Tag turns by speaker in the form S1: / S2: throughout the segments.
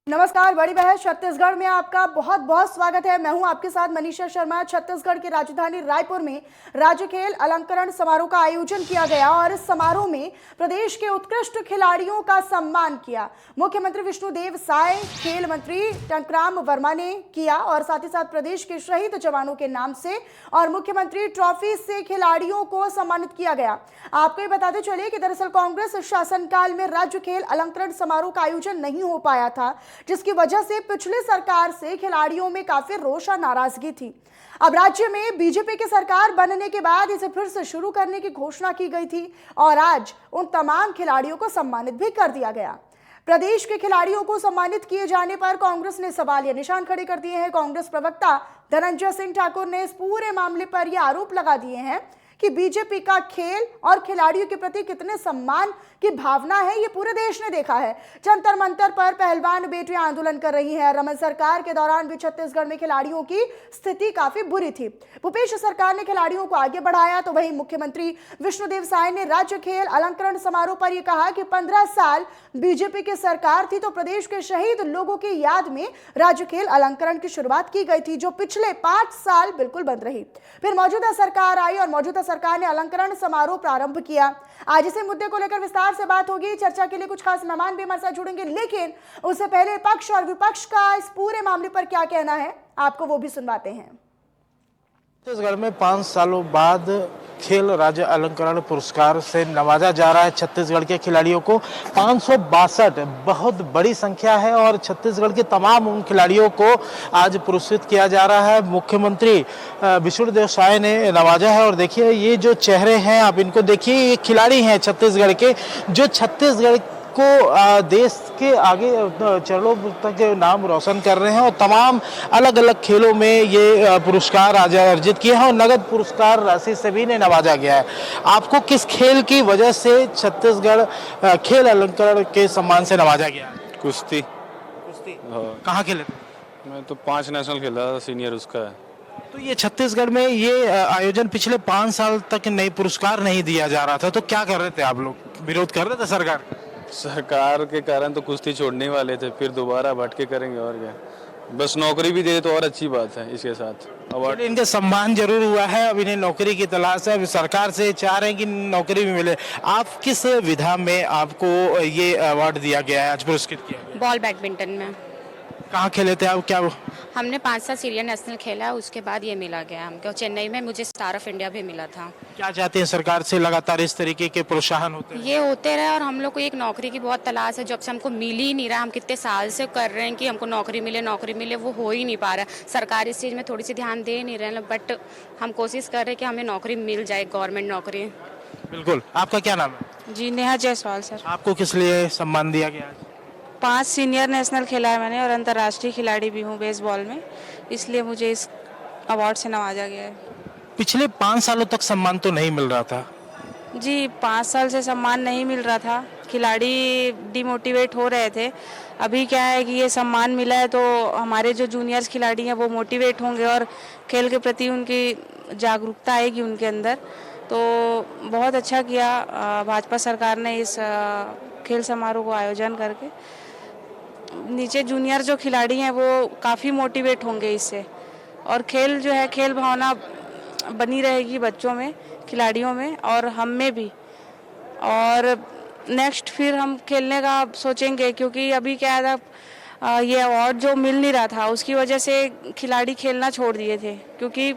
S1: नमस्कार, बड़ी बहस छत्तीसगढ़ में आपका बहुत बहुत स्वागत है। मैं हूं आपके साथ मनीषा शर्मा। छत्तीसगढ़ की राजधानी रायपुर में राज्य खेल अलंकरण समारोह का आयोजन किया गया और इस समारोह में प्रदेश के उत्कृष्ट खिलाड़ियों का सम्मान किया। मुख्यमंत्री विष्णुदेव साय, खेल मंत्री टंकराम वर्मा ने किया और साथ ही साथ प्रदेश के शहीद जवानों के नाम से और मुख्यमंत्री ट्रॉफी से खिलाड़ियों को सम्मानित किया गया। आपको ये बताते चले कि दरअसल कांग्रेस शासनकाल में राज्य खेल अलंकरण समारोह का आयोजन नहीं हो पाया था, जिसकी वजह से पिछली सरकार से खिलाड़ियों में काफी रोष और नाराजगी थी। अब राज्य में बीजेपी की सरकार बनने के बाद इसे फिर से शुरू करने की घोषणा की गई थी और आज उन तमाम खिलाड़ियों को सम्मानित भी कर दिया गया। प्रदेश के खिलाड़ियों को सम्मानित किए जाने पर कांग्रेस ने सवाल या निशान खड़े कर दिए हैं। कांग्रेस प्रवक्ता धनंजय सिंह ठाकुर ने इस पूरे मामले पर यह आरोप लगा दिए हैं कि बीजेपी का खेल और खिलाड़ियों के प्रति कितने सम्मान की भावना है, ये पूरे देश ने देखा है। जंतर मंतर पर पहलवान बेटियां आंदोलन कर रही हैं। रमन सरकार के दौरान भी छत्तीसगढ़ में खिलाड़ियों की स्थिति काफी बुरी थी। भूपेश सरकार ने खिलाड़ियों को आगे बढ़ाया तो वहीं मुख्यमंत्री विष्णुदेव साय ने राज्य खेल अलंकरण समारोह पर यह कहा कि 15 साल बीजेपी की सरकार थी तो प्रदेश के शहीद लोगों की याद में राज्य खेल अलंकरण की शुरुआत की गई थी, जो पिछले 5 साल बिल्कुल बंद रही। फिर मौजूदा सरकार आई और मौजूदा सरकार ने अलंकरण समारोह प्रारंभ किया। आज इसी मुद्दे को लेकर विस्तार से बात होगी। चर्चा के लिए कुछ खास मेहमान भी हमारे साथ जुड़ेंगे, लेकिन उससे पहले पक्ष और विपक्ष का इस पूरे मामले पर क्या कहना है, आपको वो भी सुनवाते हैं।
S2: छत्तीसगढ़ में 5 सालों बाद खेल राज्य अलंकरण पुरस्कार से नवाजा जा रहा है छत्तीसगढ़ के खिलाड़ियों को। 562 बहुत बड़ी संख्या है और छत्तीसगढ़ के तमाम उन खिलाड़ियों को आज पुरस्कृत किया जा रहा है। मुख्यमंत्री विष्णुदेव साय ने नवाजा है और देखिए ये जो चेहरे हैं आप इनको देखिए, ये खिलाड़ी हैं छत्तीसगढ़ के जो छत्तीसगढ़ को देश के आगे चरणों तक नाम रोशन कर रहे हैं और तमाम अलग अलग खेलों में ये पुरस्कार आज अर्जित किए हैं और नगद पुरस्कार राशि से भी इन्हें नवाजा गया है। आपको किस खेल की वजह से छत्तीसगढ़ खेल अलंकरण के सम्मान से नवाजा गया है?
S3: कुश्ती।
S2: कहाँ खेले?
S3: मैं तो 5 नेशनल खेला था, सीनियर उसका है।
S2: तो ये छत्तीसगढ़ में ये आयोजन पिछले 5 साल तक नई पुरस्कार नहीं दिया जा रहा था, तो क्या कर रहे थे आप लोग? विरोध कर रहे थे
S3: सरकार के कारण तो कुश्ती छोड़ने वाले थे, फिर दोबारा भटके करेंगे और क्या। बस नौकरी भी दे तो और अच्छी बात है। इसके साथ अवार्ड
S2: इनके सम्मान जरूर हुआ है, अब इन्हें नौकरी की तलाश है, सरकार से चाह रहे हैं कि नौकरी भी मिले। आप किस विधा में आपको ये अवार्ड दिया गया है, आज पुरस्कृत किया गया?
S4: बॉल बैडमिंटन में।
S2: कहाँ खेले थे आप? क्या
S4: हमने 5 साल सीनियर नेशनल खेला, उसके बाद ये मिला गया हमको। चेन्नई में मुझे स्टार ऑफ इंडिया भी मिला था।
S2: क्या चाहते हैं सरकार से? लगातार इस तरीके के प्रोत्साहन होते हैं,
S4: ये होते रहे और हम लोग को एक नौकरी की बहुत तलाश है, जब से हमको मिल ही नहीं रहा। हम कितने साल से कर रहे हैं कि हमको नौकरी मिले, वो हो ही नहीं पा रहा। सरकार इस चीज़ में थोड़ी सी ध्यान दे नहीं रहे, बट हम कोशिश कर रहे हैं कि हमें नौकरी मिल जाए, गवर्नमेंट नौकरी।
S2: बिल्कुल। आपका क्या नाम है?
S5: जी, नेहा जायसवाल सर।
S2: आपको किस लिए सम्मान दिया गया?
S5: 5 सीनियर नेशनल खेला है मैंने और अंतर्राष्ट्रीय खिलाड़ी भी हूँ बेसबॉल में, इसलिए मुझे इस अवार्ड से नवाजा गया है।
S2: पिछले 5 सालों तक सम्मान तो नहीं मिल रहा था।
S5: जी, 5 साल से सम्मान नहीं मिल रहा था, खिलाड़ी डिमोटिवेट हो रहे थे। अभी क्या है कि ये सम्मान मिला है तो हमारे जो जूनियर्स खिलाड़ी हैं वो मोटिवेट होंगे और खेल के प्रति उनकी जागरूकता आएगी उनके अंदर। तो बहुत अच्छा किया भाजपा सरकार ने इस खेल समारोह को आयोजन करके। नीचे जूनियर जो खिलाड़ी हैं वो काफ़ी मोटिवेट होंगे इससे और खेल जो है, खेल भावना बनी रहेगी बच्चों में, खिलाड़ियों में और हम में भी। और नेक्स्ट फिर हम खेलने का सोचेंगे, क्योंकि अभी क्या था, ये अवार्ड जो मिल नहीं रहा था उसकी वजह से खिलाड़ी खेलना छोड़ दिए थे, क्योंकि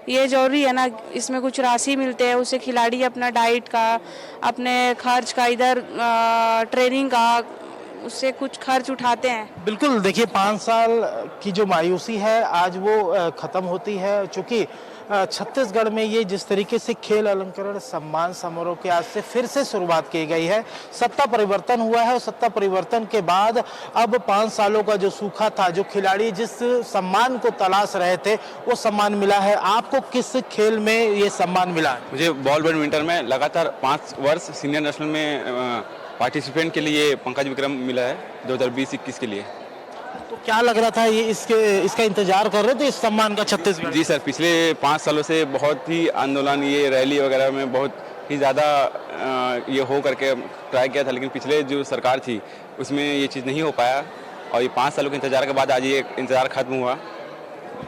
S5: ये जरूरी है ना, इसमें कुछ राशि मिलते हैं, उससे खिलाड़ी अपना डाइट का, अपने खर्च का, इधर ट्रेनिंग का, उससे कुछ खर्च उठाते हैं।
S2: बिल्कुल। देखिए 5 साल की जो मायूसी है आज वो खत्म होती है, चूंकि छत्तीसगढ़ में ये जिस तरीके से खेल अलंकरण सम्मान समारोह के आज से फिर से शुरुआत की गई है। सत्ता परिवर्तन हुआ है और सत्ता परिवर्तन के बाद अब 5 सालों का जो सूखा था, जो खिलाड़ी जिस सम्मान को तलाश रहे थे वो सम्मान मिला है। आपको किस खेल में ये सम्मान मिला?
S6: मुझे बॉल बैडमिंटन में लगातार 5 वर्ष सीनियर नेशनल में पार्टिसिपेंट के लिए पंकज विक्रम मिला है 2020-21 के लिए।
S2: तो क्या लग रहा था, ये इसका इंतजार कर रहे थे इस सम्मान का छत्तीसगढ़?
S6: जी सर, पिछले 5 सालों से बहुत ही आंदोलन, ये रैली वगैरह में बहुत ही ज़्यादा ये हो करके ट्राई किया था, लेकिन पिछले जो सरकार थी उसमें ये चीज़ नहीं हो पाया। और ये 5 सालों के इंतजार के बाद आज ये इंतजार खत्म हुआ।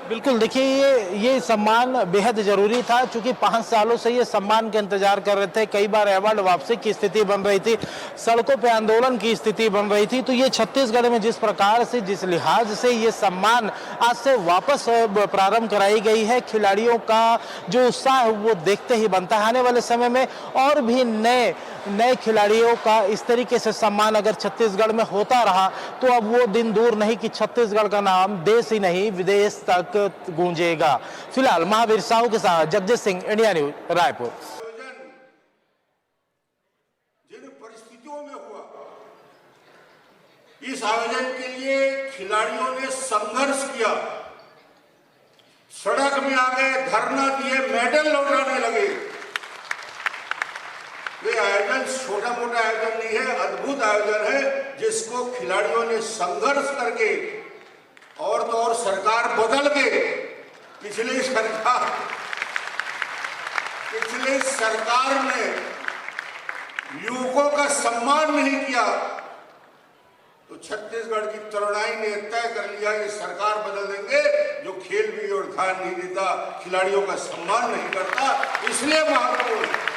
S2: बिल्कुल, देखिए ये सम्मान बेहद जरूरी था, क्योंकि 5 सालों से ये सम्मान का इंतजार कर रहे थे। कई बार अवार्ड वापसी की स्थिति बन रही थी, सड़कों पे आंदोलन की स्थिति बन रही थी। तो ये छत्तीसगढ़ में जिस प्रकार से, जिस लिहाज से ये सम्मान आज से वापस प्रारंभ कराई गई है, खिलाड़ियों का जो उत्साह है वो देखते ही बनता है। आने वाले समय में और भी नए खिलाड़ियों का इस तरीके से सम्मान अगर छत्तीसगढ़ में होता रहा तो अब वो दिन दूर नहीं कि छत्तीसगढ़ का नाम देश ही नहीं विदेश तक गूंजेगा। फिलहाल महावीर साहू के साथ जगजीत सिंह, इंडिया न्यूज, रायपुर।
S7: जिन परिस्थितियों में हुआ, इस आयोजन के लिए खिलाड़ियों ने संघर्ष किया, सड़क में आ गए, धरना दिए, मेडल लौटाने लगे। ये आयोजन छोटा मोटा आयोजन नहीं है, अद्भुत आयोजन है, जिसको खिलाड़ियों ने संघर्ष करके और तो और सरकार बदल के पिछली सरकार ने युवकों का सम्मान नहीं किया, तो छत्तीसगढ़ की तरुणाई ने तय कर लिया कि सरकार बदल देंगे, जो खेल भी और ध्यान नहीं देता, खिलाड़ियों का सम्मान नहीं करता, इसलिए महत्वपूर्ण है।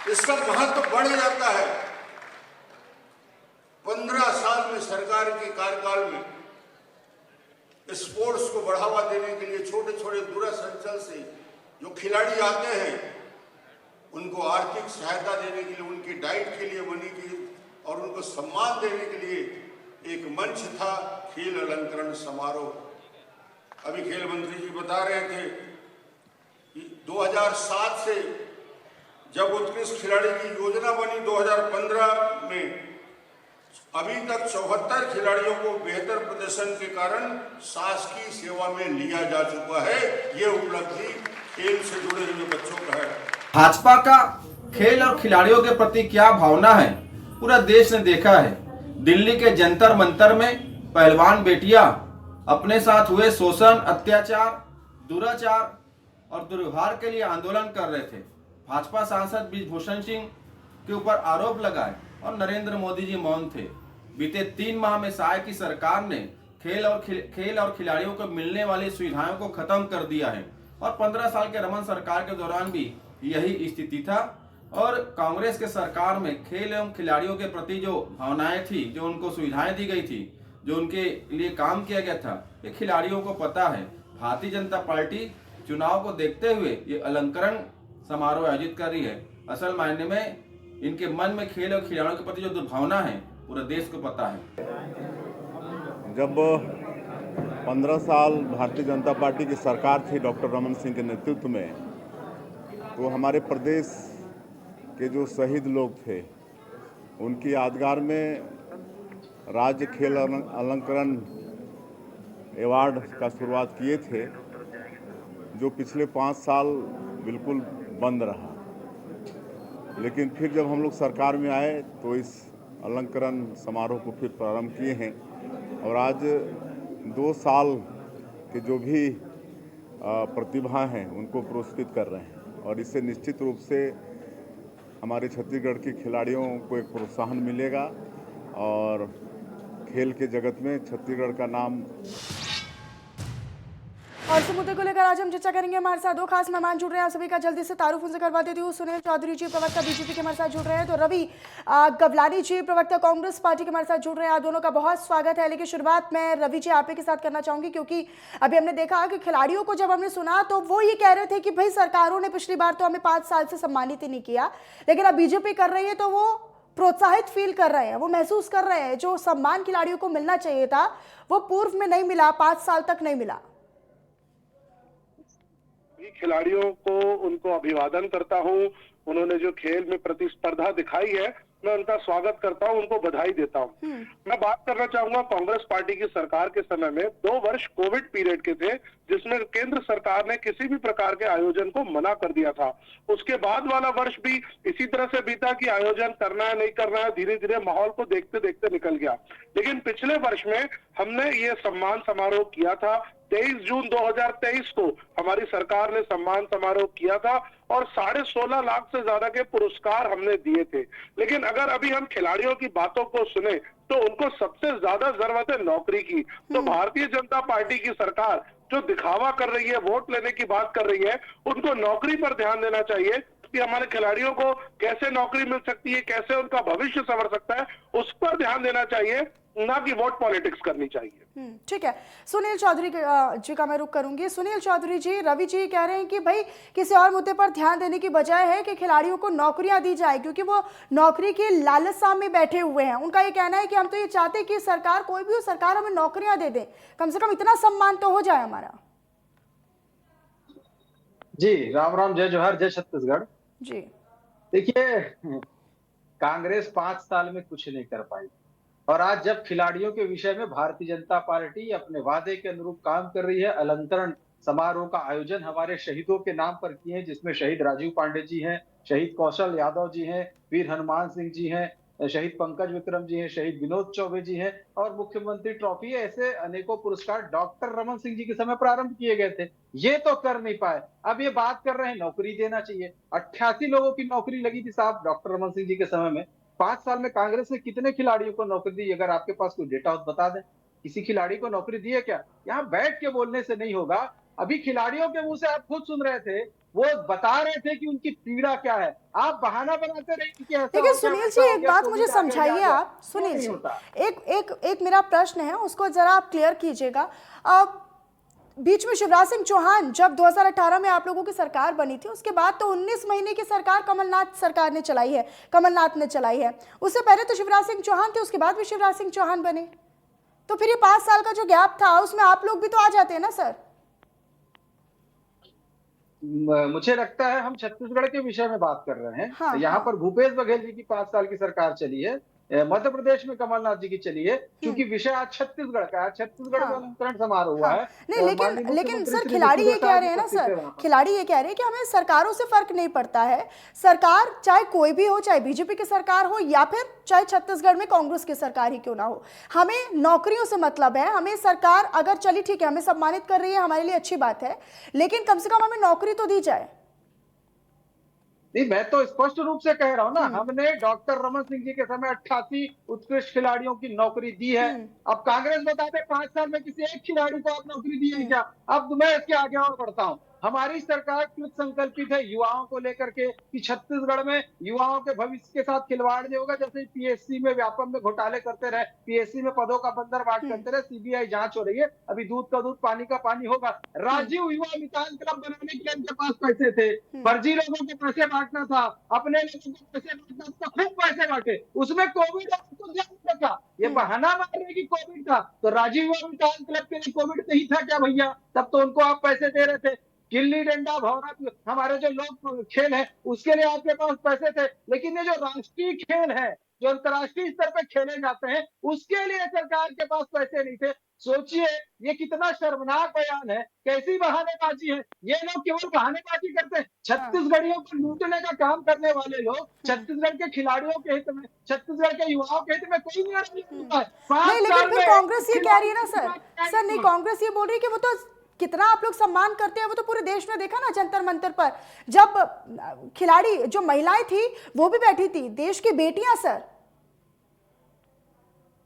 S7: इसका महत्व बढ़ जाता है। 15 साल में सरकार के कार्यकाल में स्पोर्ट्स को बढ़ावा देने के लिए छोटे छोटे दूरसंचल से जो खिलाड़ी आते हैं उनको आर्थिक सहायता देने के लिए, उनकी डाइट के लिए बनी की और उनको सम्मान देने के लिए एक मंच था, खेल अलंकरण समारोह। अभी खेल मंत्री जी बता रहे थे कि 2007 से जब उत्कृष्ट खिलाड़ी की योजना बनी 2015 में, अभी तक 74 खिलाड़ियों को बेहतर प्रदर्शन के कारण शासकीय सेवा में लिया जा चुका है। ये उपलब्धि खेल से जुड़े हुए बच्चों का है।
S8: भाजपा का खेल और खिलाड़ियों के प्रति क्या भावना है, पूरा देश ने देखा है। दिल्ली के जंतर मंतर में पहलवान बेटियां अपने साथ हुए शोषण, अत्याचार, दुराचार और दुर्व्यवहार के लिए आंदोलन कर रहे थे। भाजपा सांसद ब्रिजभूषण सिंह के ऊपर आरोप लगाए और नरेंद्र मोदी जी मौन थे। बीते 3 माह में साय की सरकार ने खेल और खिलाड़ियों को मिलने वाली सुविधाओं को खत्म कर दिया है और 15 साल के रमन सरकार के दौरान भी यही स्थिति था। और कांग्रेस के सरकार में खेल एवं खिलाड़ियों के प्रति जो भावनाएं थी, जो उनको सुविधाएं दी गई थी, जो उनके लिए काम किया गया था, ये खिलाड़ियों को पता है। भारतीय जनता पार्टी चुनाव को देखते हुए ये अलंकरण समारोह आयोजित कर रही है। असल मायने में इनके मन में खेल और खिलाड़ियों के प्रति जो दुर्भावना है पूरे देश को पता है।
S9: जब 15 साल भारतीय जनता पार्टी की सरकार थी डॉक्टर रमन सिंह के नेतृत्व में, तो हमारे प्रदेश के जो शहीद लोग थे उनकी यादगार में राज्य खेल अलंकरण अवार्ड का शुरुआत किए थे, जो पिछले 5 साल बिल्कुल बंद रहा। लेकिन फिर जब हम लोग सरकार में आए तो इस अलंकरण समारोह को फिर प्रारंभ किए हैं और आज 2 साल के जो भी प्रतिभा हैं उनको पुरस्कृत कर रहे हैं और इससे निश्चित रूप से हमारे छत्तीसगढ़ के खिलाड़ियों को एक प्रोत्साहन मिलेगा और खेल के जगत में छत्तीसगढ़ का नाम।
S1: और इस मुद्दे को लेकर आज हम चर्चा करेंगे। हमारे साथ 2 खास मेहमान जुड़ रहे हैं, आप सभी का जल्दी से तारुफ उनसे करवा देती हूँ। सुनील चौधरी जी, प्रवक्ता बीजेपी के हमारे साथ जुड़ रहे हैं, तो रवि गवलानी जी, प्रवक्ता कांग्रेस पार्टी के हमारे साथ जुड़ रहे हैं। आप दोनों का बहुत स्वागत है। लेकिन शुरुआत मैं रवि जी आप ही के साथ करना चाहूंगी, क्योंकि अभी हमने देखा कि खिलाड़ियों को जब हमने सुना तो वो ये कह रहे थे कि भाई सरकारों ने पिछली बार तो हमें 5 साल से सम्मानित ही नहीं किया, लेकिन अब बीजेपी कर रही है तो वो प्रोत्साहित फील कर रहे हैं, वो महसूस कर रहे हैं जो सम्मान खिलाड़ियों को मिलना चाहिए था वो पूर्व में नहीं मिला, 5 साल तक नहीं मिला।
S10: खिलाड़ियों को उनको अभिवादन करता हूं, उन्होंने जो खेल में प्रतिस्पर्धा दिखाई है मैं उनका स्वागत करता हूं, उनको बधाई देता हूं। मैं बात करना चाहूंगा कांग्रेस पार्टी की सरकार के समय में 2 वर्ष कोविड पीरियड के थे जिसमें केंद्र सरकार ने किसी भी प्रकार के आयोजन को मना कर दिया था। उसके बाद वाला वर्ष भी इसी तरह से बीता कि आयोजन करना है नहीं करना है, धीरे धीरे माहौल को देखते देखते निकल गया। लेकिन पिछले वर्ष में हमने ये सम्मान समारोह किया था। 23 जून 2023 को हमारी सरकार ने सम्मान समारोह किया था और 16.5 लाख से ज्यादा के पुरस्कार हमने दिए थे। लेकिन अगर अभी हम खिलाड़ियों की बातों को सुने तो उनको सबसे ज्यादा जरूरत है नौकरी की। तो भारतीय जनता पार्टी की सरकार जो दिखावा कर रही है, वोट लेने की बात कर रही है, उनको नौकरी पर ध्यान देना चाहिए कि हमारे खिलाड़ियों को कैसे नौकरी मिल सकती है, कैसे उनका भविष्य संवर सकता है, उस पर ध्यान देना चाहिए, ना कि वोट पॉलिटिक्स करनी चाहिए।
S1: ठीक है, सुनील चौधरी जी का मैं रुख करूंगी। सुनील चौधरी जी, रवि जी कह रहे हैं कि भाई किसी और मुद्दे पर ध्यान देने की बजाय है कि खिलाड़ियों को नौकरियां दी जाए, क्योंकि वो नौकरी की लालसा में बैठे हुए हैं। उनका ये कहना है कि हम तो ये चाहते हैं कि सरकार, कोई भी हो सरकार, हमें नौकरियां दे दे, कम से कम इतना सम्मान तो हो जाए हमारा।
S11: जी राम राम, जय जोहर, जय छत्तीसगढ़
S1: जी।
S11: देखिए, कांग्रेस 5 साल में कुछ नहीं कर पाई, और आज जब खिलाड़ियों के विषय में भारतीय जनता पार्टी अपने वादे के अनुरूप काम कर रही है, अलंकरण समारोह का आयोजन हमारे शहीदों के नाम पर किए हैं, जिसमें शहीद राजीव पांडे जी हैं, शहीद कौशल यादव जी हैं, वीर हनुमान सिंह जी हैं, शहीद पंकज विक्रम जी हैं, शहीद विनोद चौबे जी हैं, और मुख्यमंत्री ट्रॉफी, ऐसे अनेकों पुरस्कार डॉक्टर रमन सिंह जी के समय प्रारंभ किए गए थे। ये तो कर नहीं पाए। अब ये बात कर रहे हैं नौकरी देना चाहिए। 88 लोगों की नौकरी लगी थी साहब डॉक्टर रमन सिंह जी के समय में। 5 साल में कांग्रेस ने कितने खिलाड़ियों को नौकरी दी? अगर आपके पास कोई डेटा हो तो बता दें। किसी खिलाड़ी को नौकरी दी है क्या? यहाँ बैठ के बोलने से नहीं होगा। अभी खिलाड़ियों के मुंह से आप खुद सुन रहे थे, वो बता रहे थे कि उनकी पीड़ा क्या है। आप बहाना बनाते रहे कि ऐसा
S1: लेकिन सुनील जी, एक बात मुझे समझाइए आप। सुनील जी, एक मेरा प्रश्न है, उसको जरा आप क्लियर कीजिएगा। बीच में शिवराज सिंह चौहान, जब 2018 में आप लोगों की सरकार बनी थी, उसके बाद तो 19 महीने की सरकार कमलनाथ सरकार ने चलाई है, कमलनाथ ने चलाई है। उससे पहले तो शिवराज सिंह चौहान थे, उसके बाद भी शिवराज सिंह चौहान बने। तो फिर ये 5 साल का जो गैप था, उसमें आप लोग भी तो आ जाते हैं ना सर।
S11: मुझे लगता है हम छत्तीसगढ़ के विषय में बात कर रहे हैं।
S1: हाँ,
S11: यहाँ
S1: हाँ।
S11: पर भूपेश बघेल जी की 5 साल की सरकार चली है, मध्य प्रदेश में कमलनाथ जी की चली है, क्योंकि विषय आज छत्तीसगढ़ का है। छत्तीसगढ़ में अलंकरण समारोह हुआ है।
S1: नहीं, लेकिन सर खिलाड़ी ये कह रहे हैं ना सर, खिलाड़ी ये कह रहे हैं कि हमें सरकारों से फर्क नहीं पड़ता है। सरकार चाहे कोई भी हो, चाहे बीजेपी की सरकार हो या फिर चाहे छत्तीसगढ़ में कांग्रेस की सरकार ही क्यों ना हो, हमें नौकरियों से मतलब है। हमें सरकार अगर चली ठीक है, हमें सम्मानित कर रही है, हमारे लिए अच्छी बात है, लेकिन कम से कम हमें नौकरी तो दी जाए।
S11: नहीं, मैं तो स्पष्ट रूप से कह रहा हूं ना, हमने डॉक्टर रमन सिंह जी के समय 88 उत्कृष्ट खिलाड़ियों की नौकरी दी है। अब कांग्रेस बताते 5 साल में किसी एक खिलाड़ी को आप नौकरी दी है क्या? अब मैं इसके आगे और बढ़ता हूं। हमारी सरकार कृत संकल्पित है युवाओं को लेकर के कि छत्तीसगढ़ में युवाओं के भविष्य के साथ खिलवाड़ नहीं होगा। जैसे पीएससी में व्यापम में घोटाले करते रहे, पीएससी में पदों का बंदर बांट करते रहे, सीबीआई जांच हो रही है, अभी दूध का दूध पानी का पानी होगा। राजीव युवा मितान क्लब बनाने के लिए उनके पास पैसे थे, फर्जी लोगों को पैसे बांटना था, अपने लोगों को पैसे बांटना था, खूब पैसे बांटे। उसमें कोविड तो ध्यान रखा, ये बहाना मार रहे कि कोविड था, तो राजीव युवा मितान क्लब के लिए कोविड नहीं था क्या भैया? तब तो उनको आप पैसे दे रहे थे। गिल्ली डंडा, भौरा, हमारे जो लोग खेल है उसके लिए आपके पास पैसे थे, लेकिन ये जो राष्ट्रीय खेल है, जो अंतर्राष्ट्रीय स्तर पे खेले जाते हैं, उसके लिए सरकार के पास पैसे नहीं थे। सोचिए ये कितना शर्मनाक बयान है, कैसी बहानेबाजी है। ये लोग केवल बहानेबाजी करते हैं। छत्तीसगढ़ियों को लूटने का काम करने वाले लोग छत्तीसगढ़ के खिलाड़ियों के हित में, छत्तीसगढ़ के युवाओं के हित में कोई निर्णय नहीं होता है।
S1: नहीं, लेकिन फिर कांग्रेस ये कह रही है ना सर, नहीं, कांग्रेस ये बोल रही है कि वो तो कितना आप लोग सम्मान करते हैं, वो तो पूरे देश में देखा ना जंतर मंतर पर, जब खिलाड़ी जो महिलाएं थी वो भी बैठी थी, देश की बेटियां सर।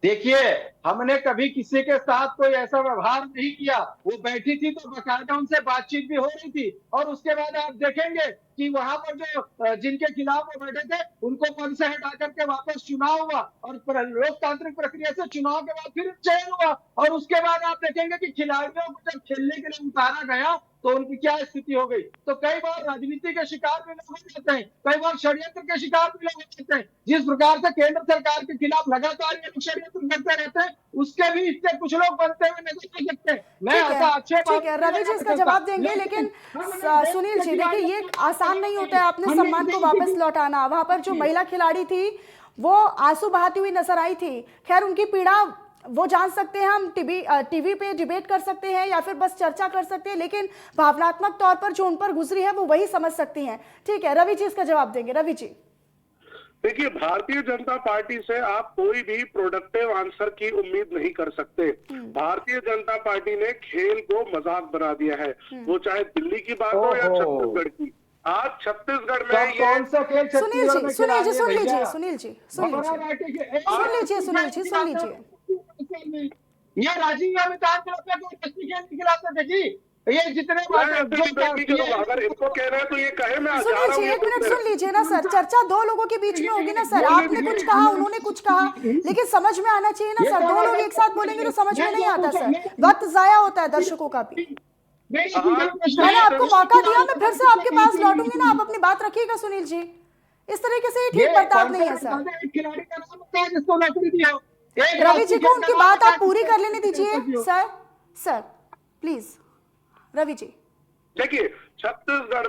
S11: देखिए, हमने कभी किसी के साथ कोई ऐसा व्यवहार नहीं किया। वो बैठी थी तो बाकायदा उनसे बातचीत भी हो रही थी, और उसके बाद आप देखेंगे कि वहां पर जो जिनके खिलाफ वो बैठे थे उनको पद से हटा करके वापस चुनाव हुआ, और लोकतांत्रिक प्रक्रिया से चुनाव के बाद फिर चयन हुआ, और उसके बाद आप देखेंगे कि खिलाड़ियों को जब खेलने के लिए उतारा गया तो उनकी क्या स्थिति हो गई। तो कई बार राजनीति के शिकार भी लोग हो जाते हैं, कई बार षड्यंत्र के शिकार भी लोग हो जाते हैं। जिस प्रकार से केंद्र सरकार के खिलाफ लगातार ये षड्यंत्र करते रहते हैं, उसके भी इससे कुछ लोग बनते हुए नजर आ सकते हैं। मैं ऐसा आक्षेप,
S1: ठीक है, रवि जी इसका जवाब देंगे, लेकिन सुनील जी देखिए, ये आसान नहीं होता है अपने सम्मान को वापस लौटाना। वहां पर जो महिला खिलाड़ी थी वो आंसू बहाती हुई नजर आई थी। खैर, उनकी पीड़ा वो जान सकते हैं, हम टीवी पे डिबेट कर सकते हैं या फिर बस चर्चा कर सकते हैं, लेकिन भावनात्मक तौर पर जो उन पर गुजरी है वो वही समझ सकती हैं। ठीक है, रवि जी इसका जवाब देंगे। रवि जी
S10: देखिए, भारतीय जनता पार्टी से आप कोई भी प्रोडक्टिव आंसर की उम्मीद नहीं कर सकते। भारतीय जनता पार्टी ने खेल को मजाक बना दिया है, वो चाहे दिल्ली की बात हो या छत्तीसगढ़ की। आज छत्तीसगढ़ में
S11: कब
S10: ये
S11: कौन सा खेल
S1: सुनील
S11: छत्तीसगढ़
S1: जी
S11: में
S1: सुन
S11: खिला
S1: लीजिए
S11: दिए
S1: सुन लीजिए
S11: भैया?
S1: सुनील जी सुन
S11: भगोड़ा
S1: लीजिए
S11: घाटी के
S1: सुन लीजिए सुनील जी सुन लीजिए।
S11: ये राजीव अमिताभ बच्चन को टेस्टी खेल नहीं खिलाते थे जी। ये जितने
S10: मैं ऐसे डिबेट नहीं करूंगा। अगर इनको कह रहे हैं तो ये कहे मैं जा
S1: सुनील
S10: रहा
S1: जी
S10: हूँ।
S1: एक मिनट सुन लीजिए ना सर, चर्चा दो लोगों के बीच में होगी ना सर, आपने कुछ कहा उन्होंने कुछ कहा, लेकिन समझ में आना चाहिए ना सर। दो लोग एक साथ बोलेंगे तो समझ में नहीं आता सर, वक्त जाया होता है दर्शकों का भी। मैंने आपको मौका दिया, मैं फिर से आपके पास लौटूंगी ना, आप अपनी बात रखिएगा सुनील जी। इस तरीके से ये ठीक बर्ताव नहीं है सर।
S11: खिलाड़ी का नाम बताया जिसको नौकरी दी हो।
S1: रवि जी को उनकी बात आप पूरी कर लेने दीजिए sir. Sir please Ravi ji.
S10: देखिए, छत्तीसगढ़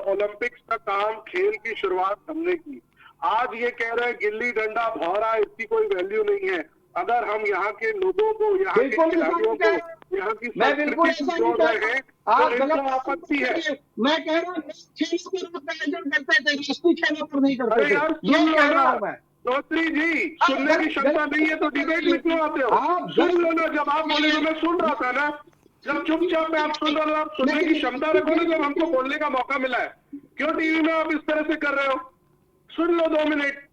S10: ओलंपिक्स का काम, खेल की शुरुआत हमने की। आज ये कह रहे हैं गिल्ली डंडा भौरा, इसकी कोई वैल्यू नहीं है। अगर हम यहाँ के लोगों को, यहाँ के खिलाड़ियों को, यहाँ की संस्कृति को जोड़ रहे हैं तो इनको आपत्ति है।
S11: मैं कह रहा हूँ खेलों के रूप में आयोजन करते थे, राष्ट्रीय खेलों पर नहीं करते
S10: अरे
S11: थे।
S10: यार
S11: ये
S10: सुन लो
S11: कह रहा
S10: ना
S11: हूँ मैं।
S10: चौधरी जी, सुनने की क्षमता नहीं है तो डिबेट में क्यों आते हो? सुन लो ना, जब आप बोले तो मैं सुन रहा था ना। जब चुपचाप में आप सुन रहे हो, आप सुनने की क्षमता रखो ना। जब हमको बोलने का मौका मिला है, क्यों टीवी में आप इस तरह से कर रहे हो? सुन लो 2 मिनट,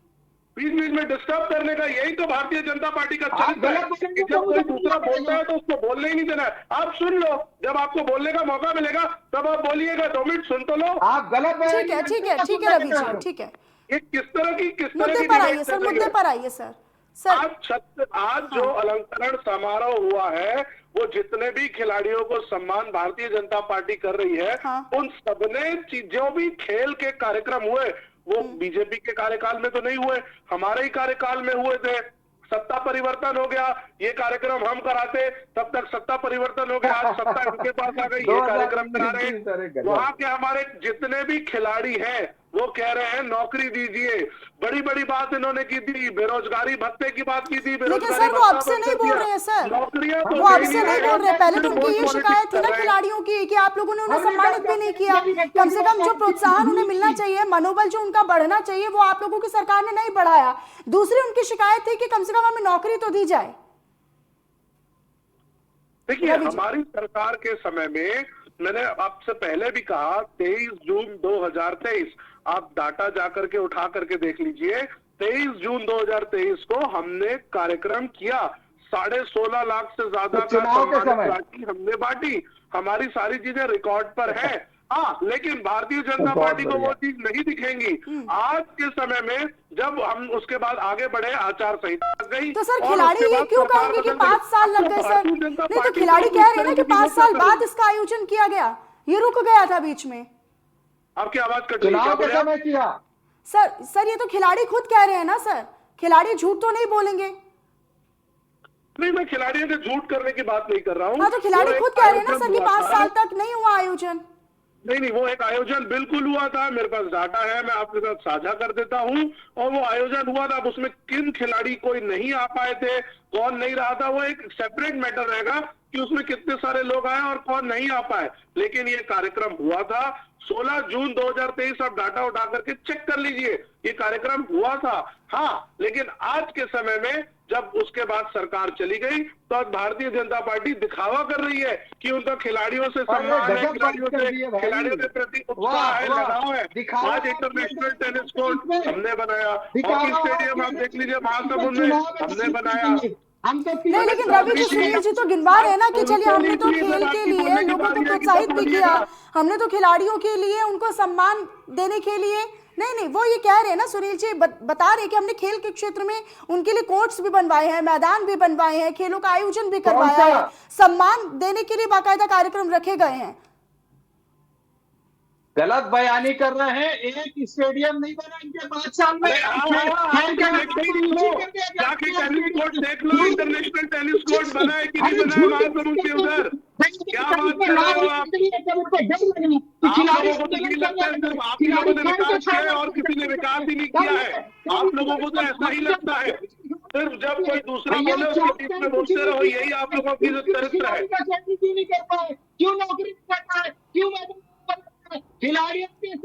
S10: बीच बीच में डिस्टर्ब करने का यही तो भारतीय जनता पार्टी का चरित्र है कि जब कोई दूसरा बोलता है तो उसको बोलने ही नहीं देना है। आप सुन लो, जब आपको बोलने का मौका मिलेगा तब आप बोलिएगा। 2 मिनट सुन तो लो।
S11: आप गलत
S1: ठीक है ठीक है ठीक है रवि जी, ठीक है।
S10: ये किस तरह की
S1: मुद्दे पर आइए सर, मुद्दे पर आइए सर।
S10: आज जो अलंकरण समारोह हुआ है, वो जितने भी खिलाड़ियों को सम्मान भारतीय जनता पार्टी कर रही है, उन सबने जो भी खेल के कार्यक्रम हुए वो बीजेपी के कार्यकाल में तो नहीं हुए, हमारे ही कार्यकाल में हुए थे। सत्ता परिवर्तन हो गया, ये कार्यक्रम हम कराते, तब तक सत्ता परिवर्तन हो गया, आज सत्ता इनके पास आ गई, ये कार्यक्रम करा रहे हैं। वहां के हमारे जितने भी खिलाड़ी हैं वो कह रहे हैं नौकरी दीजिए। बड़ी बड़ी बात इन्होंने की थी, बेरोजगारी भत्ते की बात की थी।
S1: लेकिन सर वो अब से नहीं बोल रहे हैं सर, वो अब से नहीं बोल रहे। पहले तो उनकी ये शिकायत थी ना खिलाड़ियों की कि आप लोगों ने उन्हें सम्मानित भी नहीं किया। कम से कम जो प्रोत्साहन उन्हें मिलना चाहिए, मनोबल जो उनका बढ़ना चाहिए, वो आप लोगों की सरकार ने नहीं बढ़ाया। दूसरी उनकी शिकायत थी कि कम से कम हमें नौकरी तो दी जाए।
S10: देखिए, हमारी सरकार के समय में मैंने आपसे पहले भी कहा, 23 जून 2023 आप डाटा जाकर के उठा करके देख लीजिए। 23 जून 2023 को हमने कार्यक्रम किया, 16.5 लाख से ज्यादा का सम्मानित राशि हमने बांटी। हमारी सारी चीजें रिकॉर्ड पर है। हाँ, लेकिन भारतीय जनता पार्टी को वो चीज नहीं दिखेंगी। आज के समय में जब हम उसके बाद आगे बढ़े, आचार संहिता लग गई।
S1: तो सर खिलाड़ी ये क्यों कहेंगे कि 5 साल लग गए सर? नहीं तो खिलाड़ी कह रहे हैं ना कि 5 साल बाद इसका आयोजन किया गया, ये रुक गया था बीच में।
S10: आपकी आवाज कट रही है
S1: सर ये तो खिलाड़ी खुद कह रहे हैं ना सर, खिलाड़ी झूठ तो नहीं बोलेंगे।
S10: नहीं, मैं खिलाड़ियों से झूठ करने की बात नहीं कर रहा हूँ।
S1: हाँ तो खिलाड़ी खुद कह रहे हैं ना सर कि 5 साल तक नहीं हुआ आयोजन।
S10: नहीं, वो एक आयोजन बिल्कुल हुआ था, मेरे पास डाटा है, मैं आपके साथ साझा कर देता हूँ। और वो आयोजन हुआ था, अब उसमें किन खिलाड़ी कोई नहीं आ पाए थे, कौन नहीं रहा था, वो एक सेपरेट मैटर रहेगा कि उसमें कितने सारे लोग आए और कौन नहीं आ पाए। लेकिन ये कार्यक्रम हुआ था 16 जून 2023, आप डाटा उठा करके चेक कर लीजिए, ये कार्यक्रम हुआ था। हाँ, लेकिन आज के समय में जब उसके बाद सरकार चली गई तो आज भारतीय जनता पार्टी दिखावा कर रही है कि उनका खिलाड़ियों से सम्मान है, खिलाड़ियों के प्रति उत्साह है, लगाव है। आज इंटरनेशनल टेनिस कोर्ट हमने बनाया, हॉकी स्टेडियम आप देख लीजिए महासमुंद में हमने बनाया।
S1: नहीं, लेकिन रवि जी, सुनील जी तो गिनवा रहे हैं ना कि चलिए हमने तो खेल के लिए लोगों को प्रोत्साहित भी किया, हमने तो खिलाड़ियों के लिए उनको सम्मान देने के लिए। नहीं, वो ये कह रहे हैं ना सुनील जी, बता रहे हैं कि हमने खेल के क्षेत्र में उनके लिए कोर्ट्स भी बनवाए हैं, मैदान भी बनवाए हैं, खेलों का आयोजन भी करवाया है, सम्मान देने के लिए बाकायदा कार्यक्रम रखे गए हैं।
S11: गलत बयानी कर रहे हैं। एक स्टेडियम नहीं बना इनके 5 साल में।
S10: जाके टेनिस कोर्ट देख लो, इंटरनेशनल टेनिस कोर्ट बना है कि नहीं बना है महासमुंद के उधर। क्या बात कर रहे हो आप? आप लोगों को तो नहीं लगता है सिर्फ आप ही लोगों ने विकास किया है और किसी ने विकास ही नहीं किया है? आप लोगों को तो ऐसा ही लगता है, सिर्फ जब कोई दूसरा बोले उसके बीच में बोलते रहो, यही आप लोगों की चरित्र है।
S11: क्यों नहीं कर पाए, क्यों नौकरी नहीं कर पाए, क्यों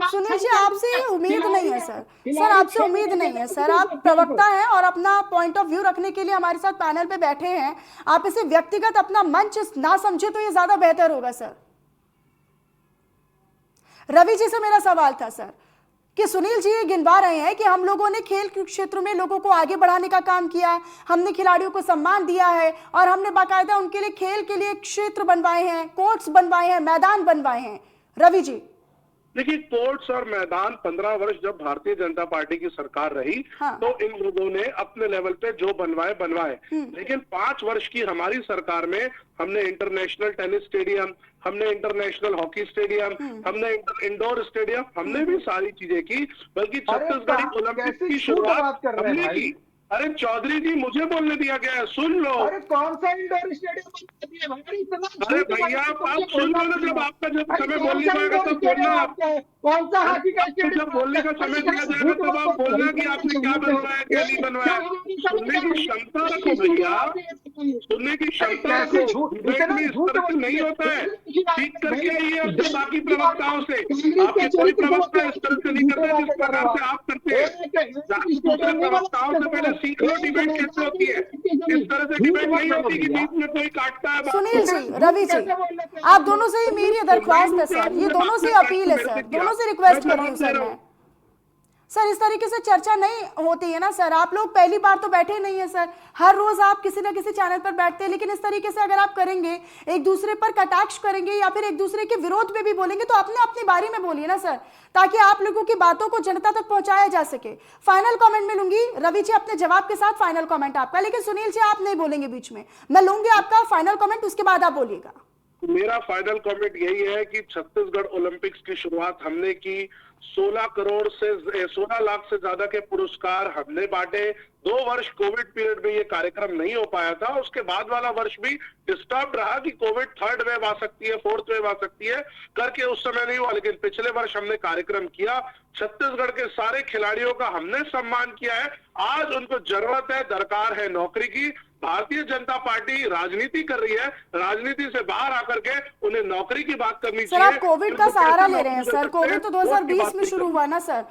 S1: सुनील जी आपसे ये उम्मीद नहीं है सर आपसे उम्मीद नहीं है सर, आप प्रवक्ता हैं और अपना पॉइंट ऑफ व्यू रखने के लिए हमारे साथ पैनल पे बैठे हैं, आप इसे व्यक्तिगत अपना मंच ना समझे तो ये ज्यादा बेहतर होगा सर। रवि जी से मेरा सवाल था सर कि सुनील जी ये गिनवा रहे हैं कि हम लोगों ने खेल के क्षेत्र में लोगों को आगे बढ़ाने का काम किया, हमने खिलाड़ियों को सम्मान दिया है और हमने बाकायदा उनके लिए खेल के लिए क्षेत्र बनवाए हैं, कोर्ट्स बनवाए हैं, मैदान बनवाए हैं। रवि जी
S10: देखिए, कोर्ट्स और मैदान 15 वर्ष जब भारतीय जनता पार्टी की सरकार रही तो इन लोगों ने अपने लेवल पे जो बनवाए, लेकिन 5 वर्ष की हमारी सरकार में हमने इंटरनेशनल टेनिस स्टेडियम, हमने इंटरनेशनल हॉकी स्टेडियम, हमने इंडोर स्टेडियम, हमने भी सारी चीजें की, बल्कि छत्तीसगढ़ी ओलंपिक की शुरुआत हमने की। अरे चौधरी जी, मुझे बोलने दिया गया है, सुन लो।
S11: अरे कौन सा इंडोर स्टेडियम?
S10: अरे भैया आप सुन लो ना, जब आपका जब समय बोलने का आएगा तब बोलना।
S11: कौन सा हॉकी का स्टेडियम?
S10: जब बोलने का समय दिया जाएगा तब आप बोलना कि आपने क्या बनवाया क्या नहीं बनवाया। सुनने की क्षमता रखो भैया, सुनने की क्षमता रखो। डिबेट में इस तरह से नहीं होता है। ठीक करके आइए अपने बाकी प्रवक्ताओं से। आपके कोई प्रवक्ता इस तरह से नहीं करते जिस प्रकार से आप करते हैं। दूसरे प्रवक्ताओं से पहले सीख लो डिबेट कैसे होती है। इस तरह से डिबेट नहीं होती कि बीच में कोई काटता है।
S1: सुनील जी, रवि जी, आप दोनों से ही मेरी दरख्वास्त है सर, ये दोनों से अपील है सर, दोनों से रिक्वेस्ट कर रही हूँ सर मैं। सर इस तरीके से चर्चा नहीं होती है ना सर, आप लोग पहली बार तो बैठे नहीं है सर, हर रोज आप किसी ना किसी चैनल पर बैठते हैं, लेकिन इस तरीके से अगर आप करेंगे, एक दूसरे पर कटाक्ष करेंगे या फिर एक दूसरे के विरोध में भी बोलेंगे तो अपने अपनी बारी में बोलिए ना सर, ताकि आप लोगों की बातों को जनता तक पहुंचाया जा सके। फाइनल कमेंट में लूंगी रवि जी अपने जवाब के साथ फाइनल कमेंट आपका, लेकिन सुनील जी आप नहीं बोलेंगे बीच में, मैं लूंगी आपका फाइनल कमेंट, उसके बाद आप बोलिएगा।
S10: मेरा फाइनल कमेंट यही है कि छत्तीसगढ़ ओलंपिक्स की शुरुआत हमने की, 16 लाख से ज्यादा के पुरस्कार हमने बांटे। 2 वर्ष कोविड पीरियड में ये कार्यक्रम नहीं हो पाया था, उसके बाद वाला वर्ष भी डिस्टर्ब रहा कि कोविड 3rd वेव आ सकती है, 4th वेव आ सकती है करके उस समय नहीं हुआ, लेकिन पिछले वर्ष हमने कार्यक्रम किया। छत्तीसगढ़ के सारे खिलाड़ियों का हमने सम्मान किया है। आज उनको जरूरत है, दरकार है नौकरी की। भारतीय जनता पार्टी राजनीति कर रही है, राजनीति से बाहर आकर के उन्हें नौकरी की बात करनी चाहिए।
S1: सर आप कोविड का सहारा ले रहे हैं सर, कोविड तो 2020 में शुरू हुआ ना सर,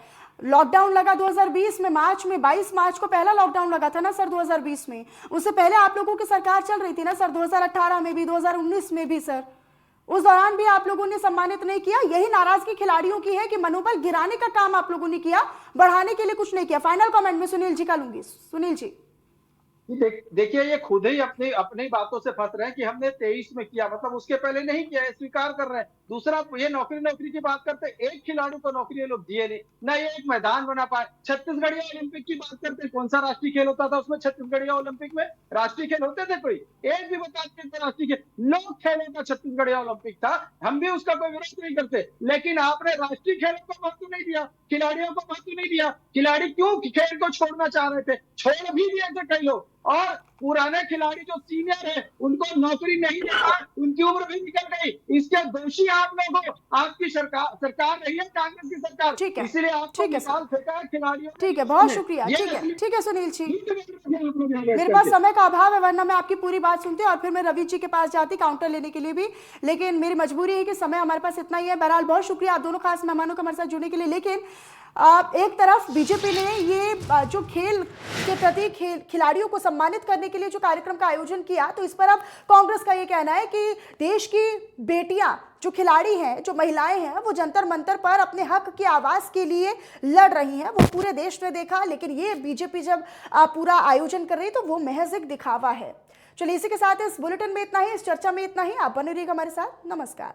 S1: लॉकडाउन लगा 2020 में, मार्च में, 22 मार्च को पहला लॉकडाउन लगा था ना सर 2020 में। उससे पहले आप लोगों की सरकार चल रही थी ना सर, 2018 में भी, 2019 में भी सर, उस दौरान भी आप लोगों ने सम्मानित नहीं किया। यही नाराजगी खिलाड़ियों की है कि मनोबल गिराने का काम आप लोगों ने किया, बढ़ाने के लिए कुछ नहीं किया। फाइनल कमेंट में सुनील जी का लूंगी। सुनील जी
S11: देखिए, ये खुद ही अपनी बातों से फंस रहे हैं कि हमने 23 में किया, मतलब उसके पहले नहीं किया, स्वीकार कर रहे हैं। दूसरा, ये नौकरी की बात करते, एक खिलाड़ी को नौकरी ये लोग दिए नहीं, ना ये एक मैदान बना पाए। छत्तीसगढ़िया ओलंपिक की बात करते, कौन सा राष्ट्रीय खेल होता था उसमें? छत्तीसगढ़िया ओलंपिक में राष्ट्रीय खेल होते थे कोई? एक भी बताते थे राष्ट्रीय खेल? लोक खेलों का छत्तीसगढ़िया ओलंपिक था, हम भी उसका कोई विरोध नहीं करते, लेकिन आपने राष्ट्रीय खेलों को महत्व नहीं दिया, खिलाड़ियों को महत्व नहीं दिया। खिलाड़ी क्यों खेल को छोड़ना चाह रहे थे? छोड़ भी दिए थे कई लोग, और पुराने खिलाड़ी जो सीनियर है उनको नौकरी नहीं मिला, उनकी उम्र भी निकल गई। इसके दोषी आप लोग हो, आपकी सरकार रही है, कांग्रेस की सरकार,
S1: ठीक है,
S11: इसलिए आपको निकाल फेंका है खिलाड़ियों।
S1: ठीक है, बहुत शुक्रिया। ठीक है सुनील जी, मेरे पास समय का अभाव है, वरना मैं आपकी पूरी बात सुनती और फिर मैं रवि जी के पास जाती काउंटर लेने के लिए भी, लेकिन मेरी मजबूरी है कि समय हमारे पास इतना ही है। बहरहाल बहुत शुक्रिया आप दोनों खास मेहमानों का हमारे साथ जुड़ने के लिए। लेकिन एक तरफ बीजेपी ने ये जो खेल के प्रति खिलाड़ियों को सम्मानित करने के लिए जो कार्यक्रम का आयोजन किया, तो इस पर अब कांग्रेस का ये कहना है कि देश की बेटियां जो खिलाड़ी हैं, जो महिलाएं हैं, वो जंतर मंतर पर अपने हक की आवाज के लिए लड़ रही हैं। वो पूरे देश ने देखा, लेकिन ये बीजेपी जब पूरा आयोजन कर रही है तो वो महज एक दिखावा है। चलिए इसी के साथ इस बुलेटिन में इतना ही, इस चर्चा में इतना ही। आप बने रहिएगा हमारे साथ। नमस्कार।